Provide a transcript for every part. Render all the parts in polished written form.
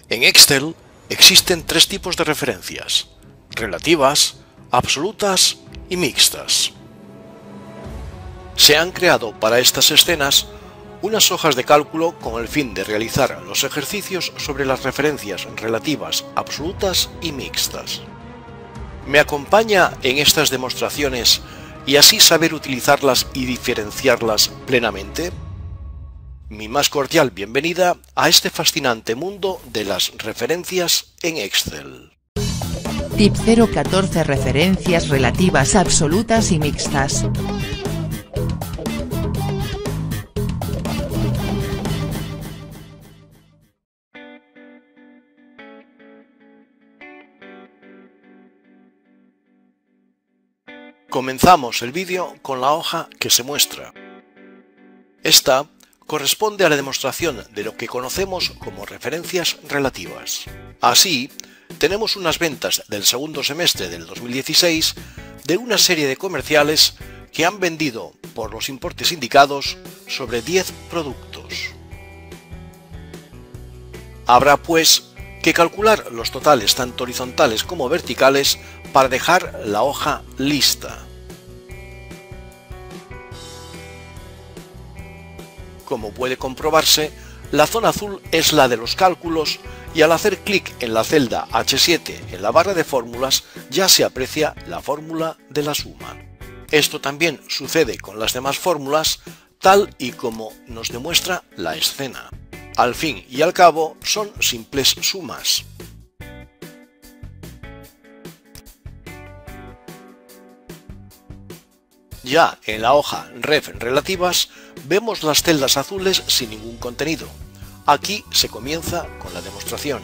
En Excel existen tres tipos de referencias: relativas, absolutas y mixtas. Se han creado para estas escenas unas hojas de cálculo con el fin de realizar los ejercicios sobre las referencias relativas, absolutas y mixtas. ¿Me acompaña en estas demostraciones y así saber utilizarlas y diferenciarlas plenamente? Mi más cordial bienvenida a este fascinante mundo de las referencias en Excel. Tip 014: referencias relativas, absolutas y mixtas. Comenzamos el vídeo con la hoja que se muestra. Esta corresponde a la demostración de lo que conocemos como referencias relativas. Así, tenemos unas ventas del segundo semestre del 2016 de una serie de comerciales que han vendido por los importes indicados sobre 10 productos. Habrá pues que calcular los totales tanto horizontales como verticales para dejar la hoja lista. Como puede comprobarse, la zona azul es la de los cálculos y al hacer clic en la celda H7 en la barra de fórmulas ya se aprecia la fórmula de la suma. Esto también sucede con las demás fórmulas, tal y como nos demuestra la escena. Al fin y al cabo son simples sumas. Ya en la hoja Ref relativas vemos las celdas azules sin ningún contenido. Aquí se comienza con la demostración.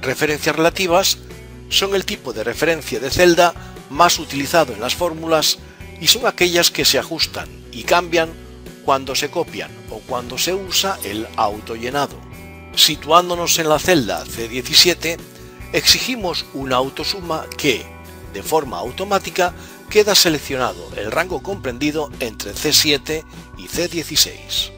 Referencias relativas son el tipo de referencia de celda más utilizado en las fórmulas y son aquellas que se ajustan y cambian cuando se copian o cuando se usa el autollenado. Situándonos en la celda C17, exigimos una autosuma que, de forma automática, queda seleccionado el rango comprendido entre C7 y C16.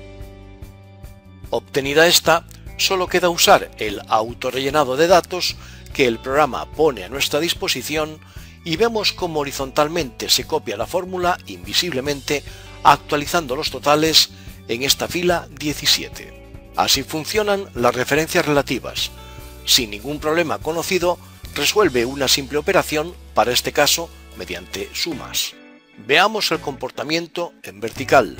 Obtenida esta, solo queda usar el autorrellenado de datos que el programa pone a nuestra disposición y vemos cómo horizontalmente se copia la fórmula invisiblemente, actualizando los totales en esta fila 17. Así funcionan las referencias relativas. Sin ningún problema conocido, resuelve una simple operación, para este caso mediante sumas. Veamos el comportamiento en vertical.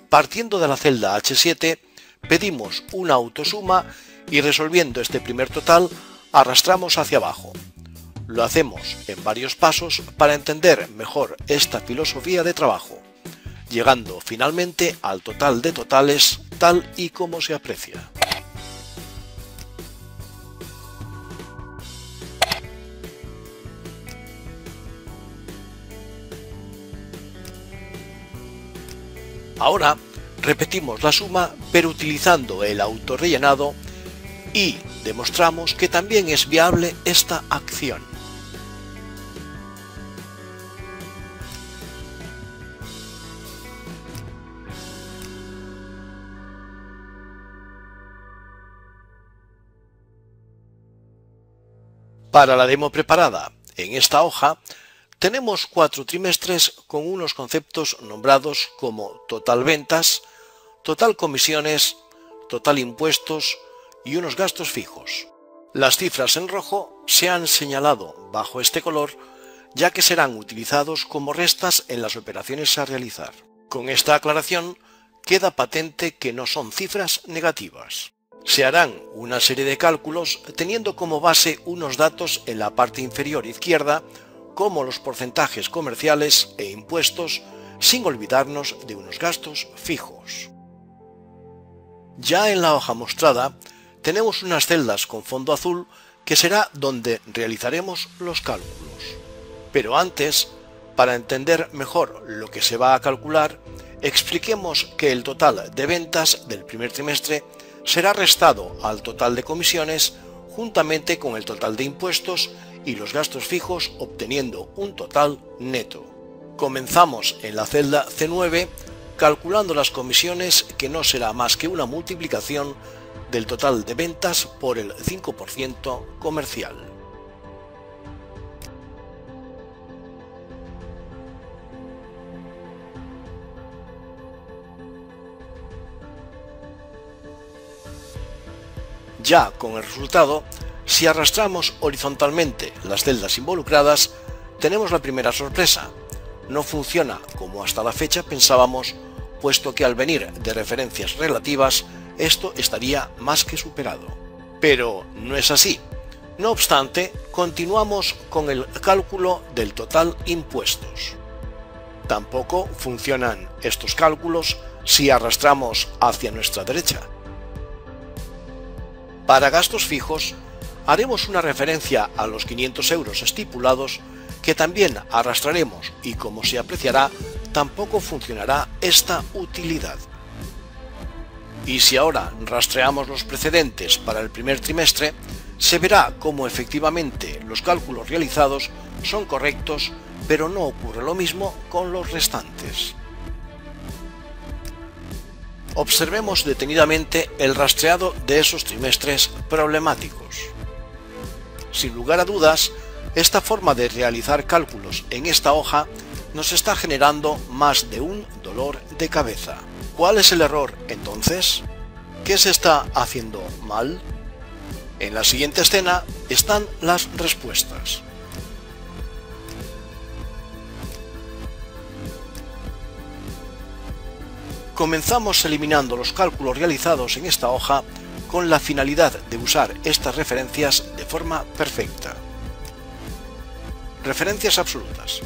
Partiendo de la celda H7, pedimos una autosuma y resolviendo este primer total, arrastramos hacia abajo. Lo hacemos en varios pasos para entender mejor esta filosofía de trabajo, llegando finalmente al total de totales tal y como se aprecia. Ahora repetimos la suma pero utilizando el autorrellenado y demostramos que también es viable esta acción. Para la demo preparada en esta hoja, tenemos 4 trimestres con unos conceptos nombrados como total ventas, total comisiones, total impuestos y unos gastos fijos. Las cifras en rojo se han señalado bajo este color ya que serán utilizados como restas en las operaciones a realizar. Con esta aclaración queda patente que no son cifras negativas. Se harán una serie de cálculos teniendo como base unos datos en la parte inferior izquierda como los porcentajes comerciales e impuestos, sin olvidarnos de unos gastos fijos. Ya en la hoja mostrada tenemos unas celdas con fondo azul que será donde realizaremos los cálculos. Pero antes, para entender mejor lo que se va a calcular, expliquemos que el total de ventas del primer trimestre será restado al total de comisiones juntamente con el total de impuestos y los gastos fijos, obteniendo un total neto. Comenzamos en la celda C9 calculando las comisiones, que no será más que una multiplicación del total de ventas por el 5% comercial. Ya con el resultado, si arrastramos horizontalmente las celdas involucradas, tenemos la primera sorpresa. No funciona como hasta la fecha pensábamos, puesto que al venir de referencias relativas, esto estaría más que superado. Pero no es así. No obstante, continuamos con el cálculo del total impuestos. Tampoco funcionan estos cálculos si arrastramos hacia nuestra derecha. Para gastos fijos, haremos una referencia a los 500 euros estipulados que también arrastraremos y, como se apreciará, tampoco funcionará esta utilidad. Y si ahora rastreamos los precedentes para el primer trimestre, se verá cómo efectivamente los cálculos realizados son correctos, pero no ocurre lo mismo con los restantes. Observemos detenidamente el rastreado de esos trimestres problemáticos. Sin lugar a dudas, esta forma de realizar cálculos en esta hoja nos está generando más de un dolor de cabeza. ¿Cuál es el error entonces? ¿Qué se está haciendo mal? En la siguiente escena están las respuestas. Comenzamos eliminando los cálculos realizados en esta hoja con la finalidad de usar estas referencias de forma perfecta. Referencias absolutas.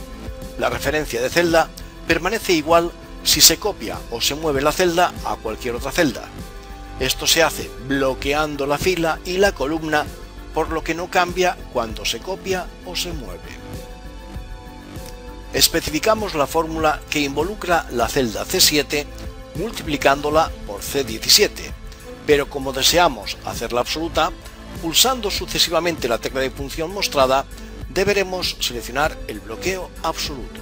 La referencia de celda permanece igual si se copia o se mueve la celda a cualquier otra celda. Esto se hace bloqueando la fila y la columna, por lo que no cambia cuando se copia o se mueve. Especificamos la fórmula que involucra la celda C7 multiplicándola por C17, pero como deseamos hacerla absoluta, pulsando sucesivamente la tecla de punción mostrada, deberemos seleccionar el bloqueo absoluto.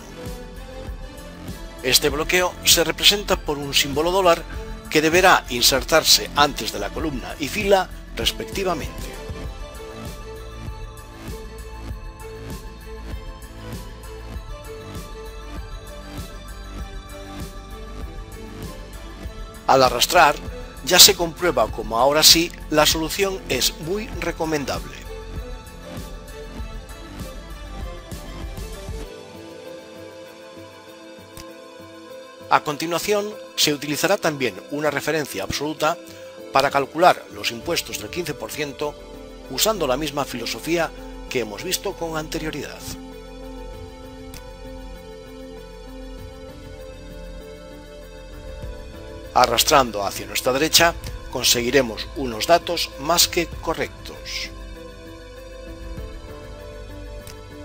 Este bloqueo se representa por un símbolo dólar que deberá insertarse antes de la columna y fila respectivamente. Al arrastrar, ya se comprueba como ahora sí la solución es muy recomendable. A continuación, se utilizará también una referencia absoluta para calcular los impuestos del 15% usando la misma filosofía que hemos visto con anterioridad. Arrastrando hacia nuestra derecha, conseguiremos unos datos más que correctos.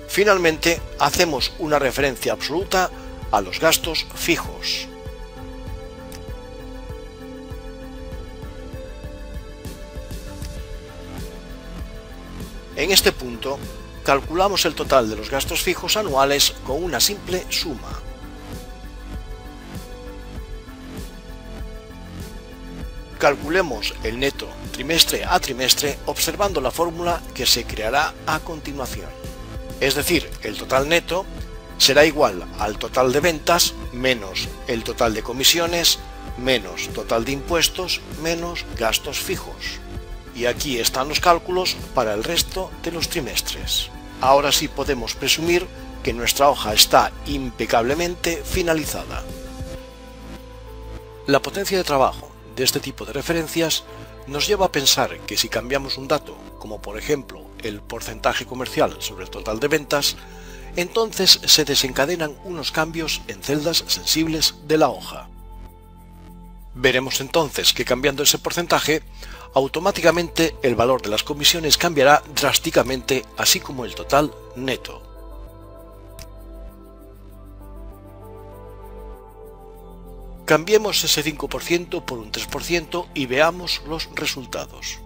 Finalmente, hacemos una referencia absoluta a los gastos fijos. En este punto, calculamos el total de los gastos fijos anuales con una simple suma. Calculemos el neto trimestre a trimestre observando la fórmula que se creará a continuación. Es decir, el total neto será igual al total de ventas menos el total de comisiones menos total de impuestos menos gastos fijos. Y aquí están los cálculos para el resto de los trimestres. Ahora sí podemos presumir que nuestra hoja está impecablemente finalizada. La potencia de trabajo de este tipo de referencias nos lleva a pensar que si cambiamos un dato, como por ejemplo el porcentaje comercial sobre el total de ventas, entonces se desencadenan unos cambios en celdas sensibles de la hoja. Veremos entonces que cambiando ese porcentaje, automáticamente el valor de las comisiones cambiará drásticamente, así como el total neto. Cambiemos ese 5% por un 3% y veamos los resultados.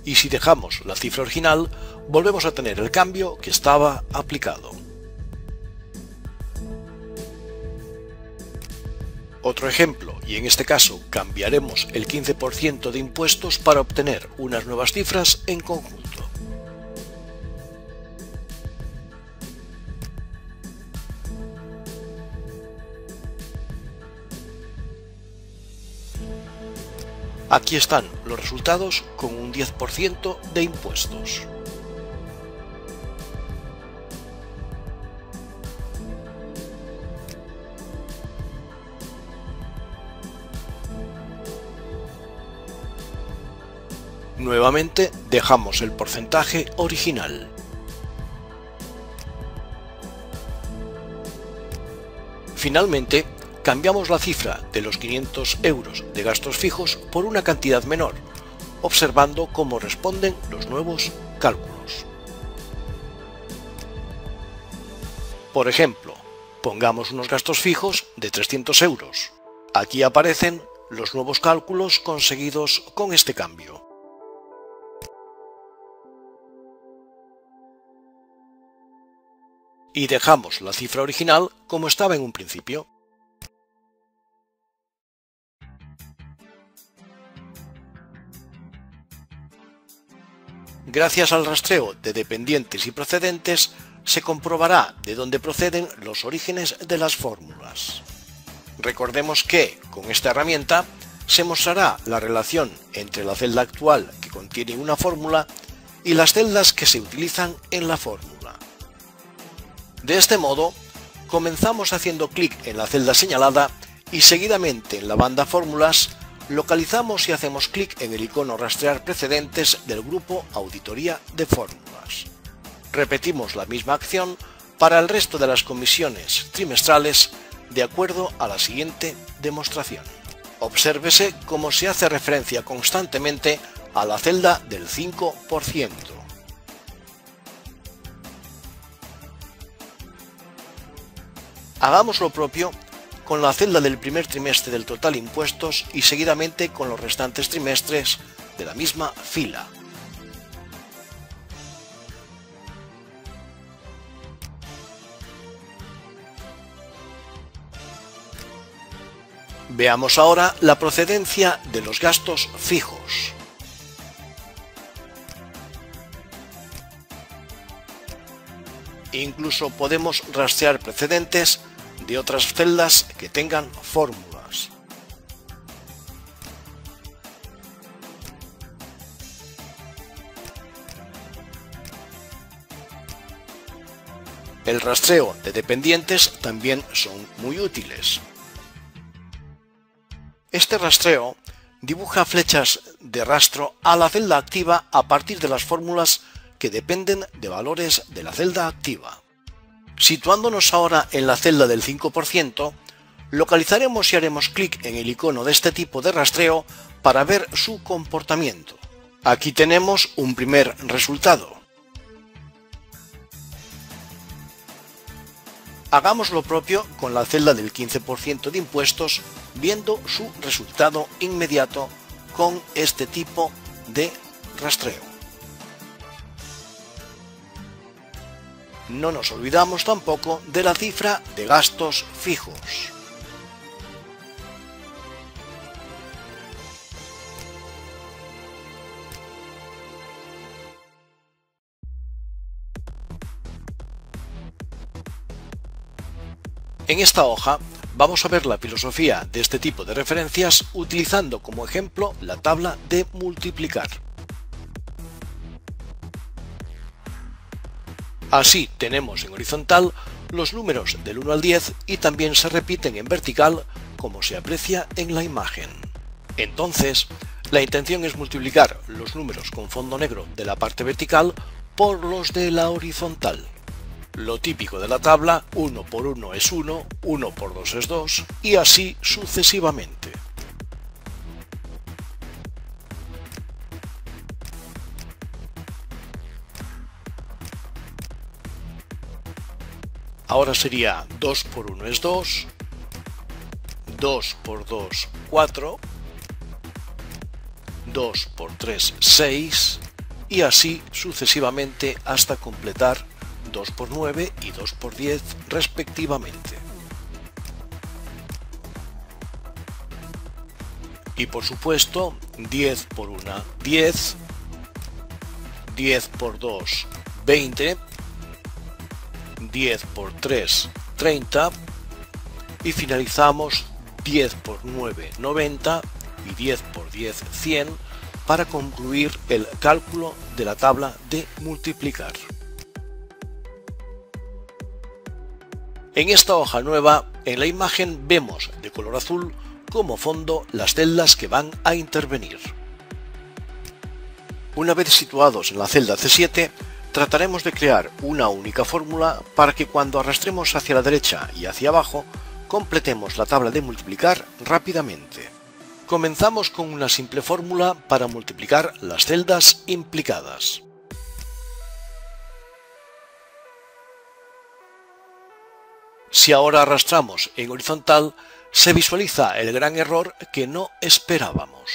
y si dejamos la cifra original, volvemos a tener el cambio que estaba aplicado. Otro ejemplo, y en este caso cambiaremos el 15% de impuestos para obtener unas nuevas cifras en conjunto. Aquí están los resultados con un 10% de impuestos. Nuevamente dejamos el porcentaje original. Finalmente, cambiamos la cifra de los 500 euros de gastos fijos por una cantidad menor, observando cómo responden los nuevos cálculos. Por ejemplo, pongamos unos gastos fijos de 300 euros. Aquí aparecen los nuevos cálculos conseguidos con este cambio. Y dejamos la cifra original como estaba en un principio. Gracias al rastreo de dependientes y procedentes, se comprobará de dónde proceden los orígenes de las fórmulas. Recordemos que, con esta herramienta, se mostrará la relación entre la celda actual que contiene una fórmula y las celdas que se utilizan en la fórmula. De este modo, comenzamos haciendo clic en la celda señalada y seguidamente en la banda Fórmulas localizamos y hacemos clic en el icono Rastrear precedentes del grupo Auditoría de fórmulas. Repetimos la misma acción para el resto de las comisiones trimestrales de acuerdo a la siguiente demostración. Obsérvese cómo se hace referencia constantemente a la celda del 5%. Hagamos lo propio con la celda del primer trimestre del total impuestos y seguidamente con los restantes trimestres de la misma fila. Veamos ahora la procedencia de los gastos fijos. Incluso podemos rastrear precedentes de otras celdas que tengan fórmulas. El rastreo de dependientes también son muy útiles. Este rastreo dibuja flechas de rastro a la celda activa a partir de las fórmulas que dependen de valores de la celda activa. Situándonos ahora en la celda del 5%, localizaremos y haremos clic en el icono de este tipo de rastreo para ver su comportamiento. Aquí tenemos un primer resultado. Hagamos lo propio con la celda del 15% de impuestos, viendo su resultado inmediato con este tipo de rastreo. No nos olvidamos tampoco de la cifra de gastos fijos. En esta hoja vamos a ver la filosofía de este tipo de referencias utilizando como ejemplo la tabla de multiplicar. Así tenemos en horizontal los números del 1 al 10 y también se repiten en vertical como se aprecia en la imagen. Entonces, la intención es multiplicar los números con fondo negro de la parte vertical por los de la horizontal. Lo típico de la tabla, 1 por 1 es 1, 1 por 2 es 2 y así sucesivamente. Ahora sería 2 por 1 es 2, 2 por 2, 4, 2 por 3, 6 y así sucesivamente hasta completar 2×9 y 2×10 respectivamente. Y por supuesto 10×1 10, 10×2 20, 10×3 30 y finalizamos 10×9 90 y 10×10 100 para concluir el cálculo de la tabla de multiplicar. En esta hoja nueva, en la imagen vemos de color azul como fondo las celdas que van a intervenir. Una vez situados en la celda C7, trataremos de crear una única fórmula para que cuando arrastremos hacia la derecha y hacia abajo, completemos la tabla de multiplicar rápidamente. Comenzamos con una simple fórmula para multiplicar las celdas implicadas. Si ahora arrastramos en horizontal, se visualiza el gran error que no esperábamos.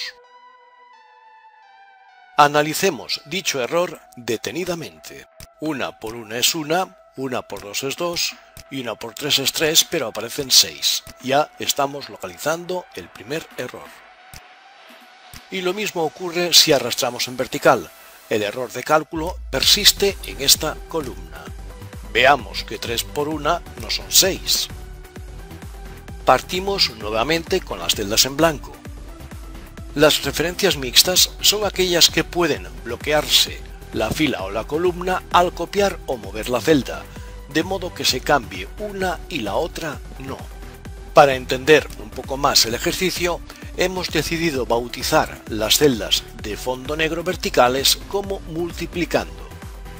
Analicemos dicho error detenidamente. 1×1 es 1, 1×2 es 2 y 1×3 es 3, pero aparecen 6. Ya estamos localizando el primer error. Y lo mismo ocurre si arrastramos en vertical. El error de cálculo persiste en esta columna. Veamos que 3×1 no son 6. Partimos nuevamente con las celdas en blanco. Las referencias mixtas son aquellas que pueden bloquearse la fila o la columna al copiar o mover la celda, de modo que se cambie una y la otra no. Para entender un poco más el ejercicio, hemos decidido bautizar las celdas de fondo negro verticales como multiplicando.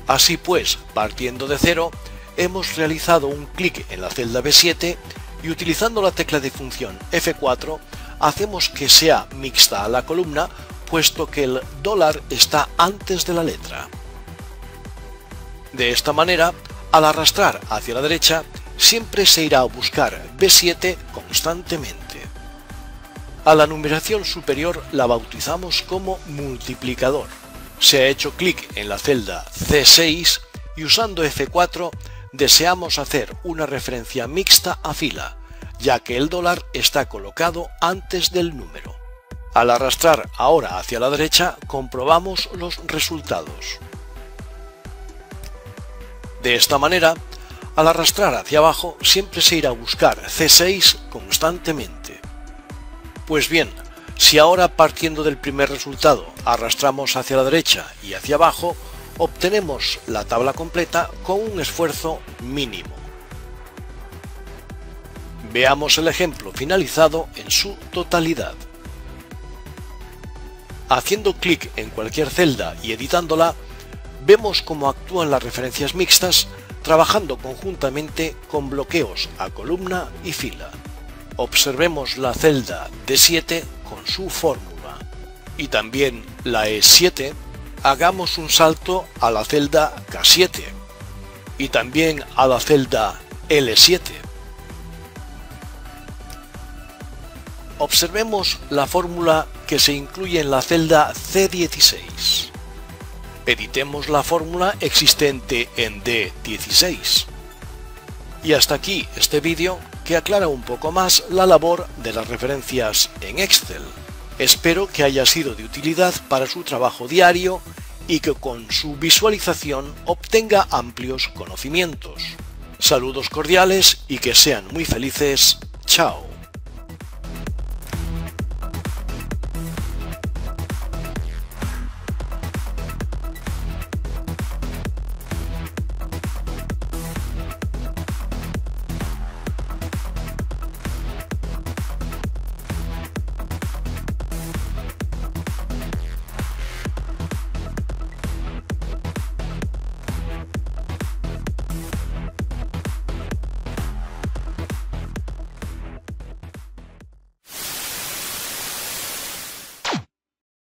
Así pues, partiendo de 0, hemos realizado un clic en la celda B7 y utilizando la tecla de función F4 hacemos que sea mixta a la columna, puesto que el dólar está antes de la letra. De esta manera, al arrastrar hacia la derecha, siempre se irá a buscar B7 constantemente. A la numeración superior la bautizamos como multiplicador. Se ha hecho clic en la celda C6 y usando F4 deseamos hacer una referencia mixta a fila, ya que el dólar está colocado antes del número. Al arrastrar ahora hacia la derecha, comprobamos los resultados. De esta manera, al arrastrar hacia abajo, siempre se irá a buscar C6 constantemente. Pues bien, si ahora partiendo del primer resultado arrastramos hacia la derecha y hacia abajo, obtenemos la tabla completa con un esfuerzo mínimo. Veamos el ejemplo finalizado en su totalidad. Haciendo clic en cualquier celda y editándola, vemos cómo actúan las referencias mixtas trabajando conjuntamente con bloqueos a columna y fila. Observemos la celda D7 con su fórmula y también la E7. Hagamos un salto a la celda K7 y también a la celda L7. Observemos la fórmula que se incluye en la celda C16. Editemos la fórmula existente en D16. Y hasta aquí este vídeo que aclara un poco más la labor de las referencias en Excel. Espero que haya sido de utilidad para su trabajo diario y que con su visualización obtenga amplios conocimientos. Saludos cordiales y que sean muy felices. Chao.